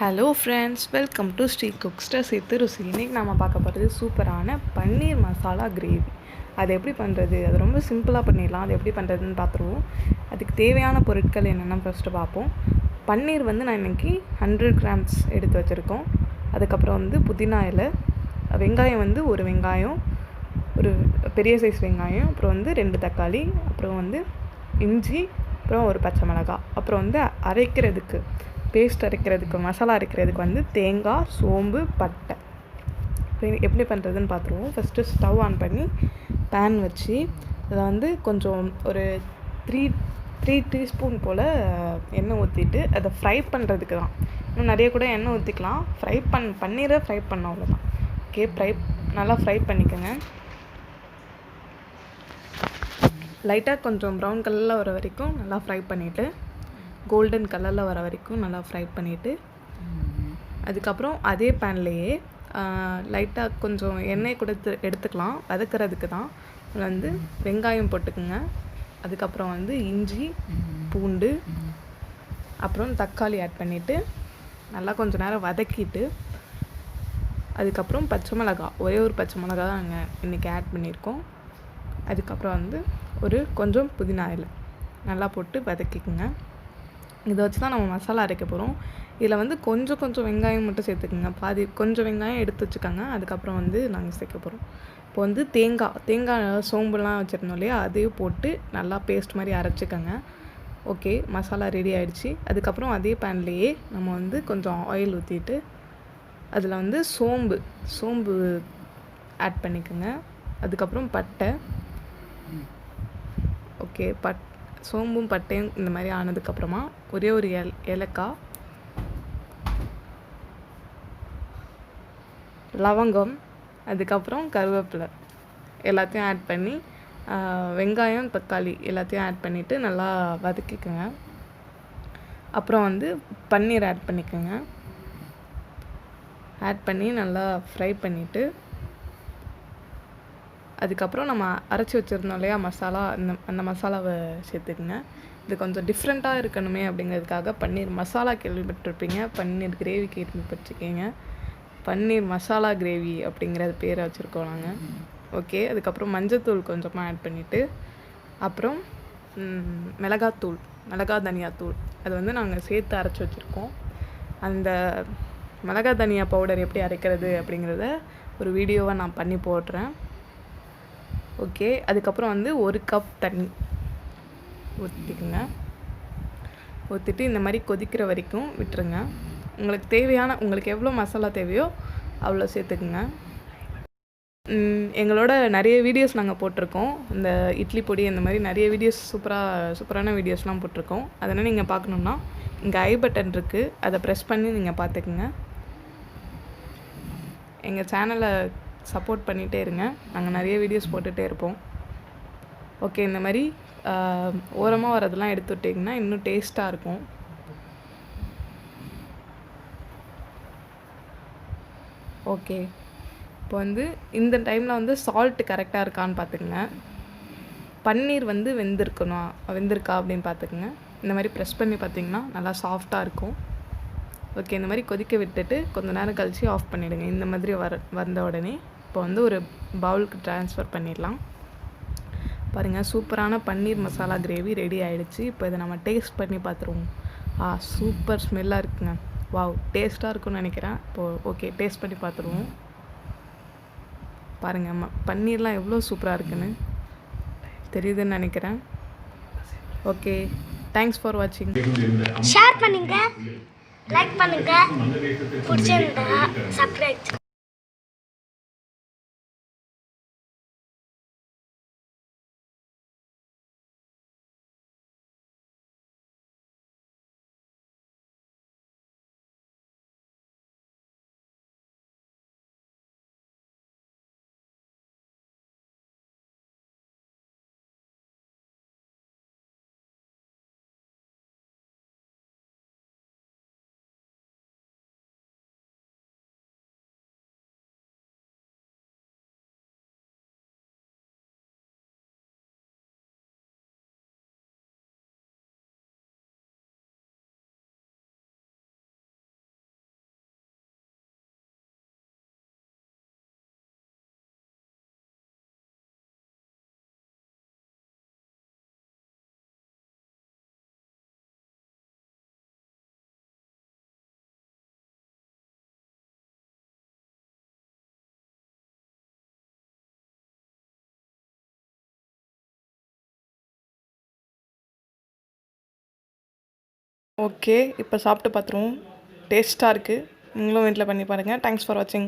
Hello friends, welcome to SriCookS சேர்த்து ருசி. இன்றைக்கி நம்ம பார்க்க போகிறது சூப்பரான பன்னீர் மசாலா கிரேவி. அது எப்படி பண்ணுறது? அது ரொம்ப சிம்பிளாக பண்ணிடலாம். அது எப்படி பண்ணுறதுன்னு பார்த்துருவோம். அதுக்கு தேவையான பொருட்கள் என்னென்னா ஃபஸ்ட்டு பார்ப்போம். பன்னீர் நான் இன்றைக்கி 100 கிராம்ஸ் எடுத்து வச்சுருக்கோம். அதுக்கப்புறம் புதினா இலை, வெங்காயம் ஒரு வெங்காயம், ஒரு பெரிய சைஸ் வெங்காயம், அப்புறம் 2 தக்காளி, அப்புறம் இஞ்சி, அப்புறம் ஒரு பச்சை மிளகாய், அப்புறம் அரைக்கிறதுக்கு பேஸ்ட் அரைக்கிறதுக்கு மசாலா அரைக்கிறதுக்கு தேங்காய், சோம்பு, பட்டை. எப்படி பண்ணுறதுன்னு பார்த்துருவோம். ஃபஸ்ட்டு ஸ்டவ் ஆன் பண்ணி பேன் வச்சு அதில் கொஞ்சம் ஒரு த்ரீ டீஸ்பூன் போல் எண்ணெய் ஊற்றிட்டு அதை ஃப்ரை பண்ணுறதுக்கு தான். இன்னும் நிறைய கூட எண்ணெய் ஊற்றிக்கலாம். பன்னீரை ஃப்ரை பண்ண அவ்வளோதான். ஓகே, நல்லா ஃப்ரை பண்ணிக்கோங்க. லைட்டாக கொஞ்சம் ப்ரௌன் கலரில் வர வரைக்கும் நல்லா ஃப்ரை பண்ணிவிட்டு, கோல்டன் கலரில் வர வரைக்கும் நல்லா ஃப்ரை பண்ணிவிட்டு, அதுக்கப்புறம் அதே பேன்லேயே லைட்டாக கொஞ்சம் எண்ணெய் எடுத்துக்கலாம். வதக்கிறதுக்கு தான். வெங்காயம் போட்டுக்குங்க. அதுக்கப்புறம் இஞ்சி, பூண்டு, அப்புறம் தக்காளி ஆட் பண்ணிவிட்டு நல்லா கொஞ்சம் நேரம் வதக்கிட்டு, அதுக்கப்புறம் பச்சை மிளகாய், ஒரே ஒரு பச்சை மிளகா தான் நாங்கள் இன்றைக்கி ஆட் பண்ணியிருக்கோம். அதுக்கப்புறம் கொஞ்சம் புதினா இலை நல்லா போட்டு வதக்கிக்குங்க. இதை வச்சு தான் நம்ம மசாலா அரைக்க போகிறோம். இதில் கொஞ்சம் வெங்காயம் மட்டும் சேர்த்துக்குங்க. பாதி கொஞ்சம் வெங்காயம் எடுத்து வச்சுக்கோங்க. அதுக்கப்புறம் நாங்கள் சேர்க்க போகிறோம். இப்போ தேங்காய் சோம்புலாம் வச்சுருந்தோம் இல்லையா, அதையும் போட்டு நல்லா பேஸ்ட் மாதிரி அரைச்சிக்கோங்க. ஓகே, மசாலா ரெடி ஆகிடுச்சு. அதுக்கப்புறம் அதே பேன்லேயே நம்ம கொஞ்சம் ஆயில் ஊற்றிட்டு அதில் சோம்பு ஆட் பண்ணிக்கோங்க. அதுக்கப்புறம் பட்டை. ஓகே, சோம்பும் பட்டையும் இந்த மாதிரி ஆனதுக்கப்புறமா ஒரே ஒரு ஏலக்காய், லவங்கம், அதுக்கப்புறம் கருவேப்பிலை எல்லாத்தையும் ஆட் பண்ணி வெங்காயம், தக்காளி எல்லாத்தையும் ஆட் பண்ணிவிட்டு நல்லா வதக்கிக்கோங்க. அப்புறம் பன்னீர் ஆட் பண்ணிக்கோங்க. ஆட் பண்ணி நல்லா ஃப்ரை பண்ணிவிட்டு, அதுக்கப்புறம் நம்ம அரைச்சி வச்சுருந்தோம் இல்லையா மசாலா, அந்த மசாலாவை சேர்த்துக்குங்க. இது கொஞ்சம் டிஃப்ரெண்ட்டாக இருக்கணுமே அப்படிங்கிறதுக்காக பன்னீர் மசாலா கேள்விப்பட்டிருப்பீங்க, பன்னீர் கிரேவி கேள்விப்பட்டிருக்கீங்க. பன்னீர் மசாலா கிரேவி அப்படிங்கிறது பேரை வச்சுருக்கோம் நாங்கள். ஓகே, அதுக்கப்புறம் மஞ்சத்தூள் கொஞ்சமாக ஆட் பண்ணிவிட்டு, அப்புறம் மிளகாய் தனியாத்தூள் அது நாங்கள் சேர்த்து அரைச்சி வச்சுருக்கோம். அந்த மிளகாய் தனியா பவுடர் எப்படி அரைக்கிறது அப்படிங்கிறத ஒரு வீடியோவை நான் பண்ணி போடுறேன். ஓகே, அதுக்கப்புறம் 1 கப் தண்ணி ஊற்றிக்குங்க. ஊற்றிட்டு இந்த மாதிரி கொதிக்கிற வரைக்கும் விட்டுருங்க. உங்களுக்கு எவ்வளோ மசாலா தேவையோ அவ்வளோ சேர்த்துக்குங்க. எங்களோட நிறைய வீடியோஸ் நாங்கள் போட்டிருக்கோம். இந்த இட்லி பொடி அந்த மாதிரி நிறைய வீடியோஸ் சூப்பரான வீடியோஸ்லாம் போட்டிருக்கோம். அதனால் நீங்கள் பார்க்கணுன்னா இங்கே ஐ பட்டன் இருக்குது, அதை ப்ரெஸ் பண்ணி நீங்கள் பார்த்துக்குங்க. எங்கள் சேனலை சப்போர்ட் பண்ணிகிட்டே இருங்க. நாங்கள் நிறைய வீடியோஸ் போட்டுகிட்டே இருப்போம். ஓகே, இந்த மாதிரி ஓரமாக வரதெல்லாம் எடுத்து விட்டிங்கன்னா இன்னும் டேஸ்ட்டாக இருக்கும். ஓகே, இப்போ இந்த டைமில் சால்ட்டு கரெக்டாக இருக்கான்னு பார்த்துக்குங்க. பன்னீர் வெந்திருக்கா அப்படின்னு பார்த்துக்குங்க. இந்த மாதிரி ப்ரெஸ் பண்ணி பார்த்திங்கன்னா நல்லா சாஃப்டாக இருக்கும். ஓகே, இந்த மாதிரி கொதிக்க விட்டுட்டு கொஞ்சம் நேரம் கழித்து ஆஃப் பண்ணிவிடுங்க. இந்த மாதிரி வந்த உடனே இப்போ ஒரு பவுலுக்கு ட்ரான்ஸ்ஃபர் பண்ணிடலாம். பாருங்கள், சூப்பரான பன்னீர் மசாலா கிரேவி ரெடி ஆகிடுச்சு. இப்போ இதை நம்ம டேஸ்ட் பண்ணி பார்த்துருவோம். சூப்பர் ஸ்மெல்லாக இருக்குங்க. வாவ், டேஸ்ட்டாக இருக்குன்னு நினைக்கிறேன். இப்போது ஓகே, டேஸ்ட் பண்ணி பார்த்துருவோம். பாருங்கள், பன்னீர்லாம் எவ்வளோ சூப்பராக இருக்குன்னு தெரியுதுன்னு நினைக்கிறேன். ஓகே, தேங்க்ஸ் ஃபார் வாட்சிங். ஷேர் பண்ணுங்க, லைக் பண்ணுங்க, பிடிச்சிருந்தா சப்ஸ்கிரைப் ஓகே, இப்போ சாப்பிட்டு பார்த்துருவோம். டேஸ்ட்டாக இருக்குது. நீங்களும் வீட்டில் பண்ணி பாருங்கள். தேங்க்ஸ் ஃபார் வாட்சிங்.